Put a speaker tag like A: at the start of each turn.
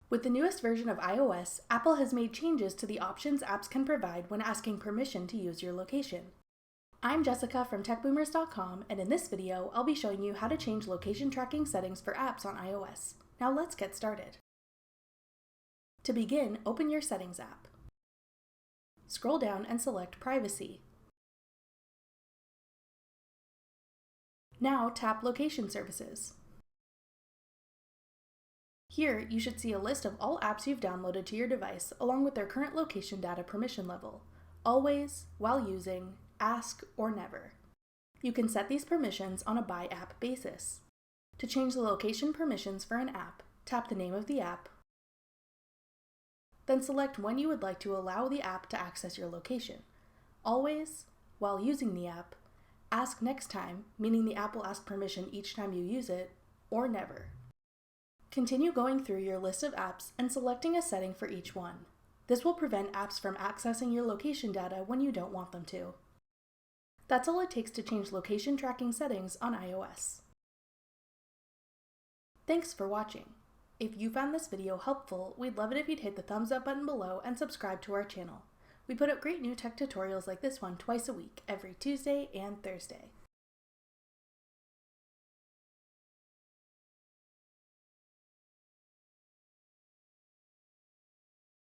A: With the newest version of iOS, Apple has made changes to the options apps can provide when asking permission to use your location. I'm Jessica from techboomers.com, and in this video, I'll be showing you how to change location tracking settings for apps on iOS. Now let's get started. To begin, open your Settings app. Scroll down and select Privacy. Now tap Location Services. Here, you should see a list of all apps you've downloaded to your device along with their current location data permission level: always, while using, ask, or never. You can set these permissions on a by app basis. To change the location permissions for an app, tap the name of the app, then select when you would like to allow the app to access your location: always, while using the app, ask next time, meaning the app will ask permission each time you use it, or never. Continue going through your list of apps and selecting a setting for each one. This will prevent apps from accessing your location data when you don't want them to. That's all it takes to change location tracking settings on iOS. Thanks for watching. If you found this video helpful, we'd love it if you'd hit the thumbs up button below and subscribe to our channel. We put up great new tech tutorials like this one twice a week, every Tuesday and Thursday.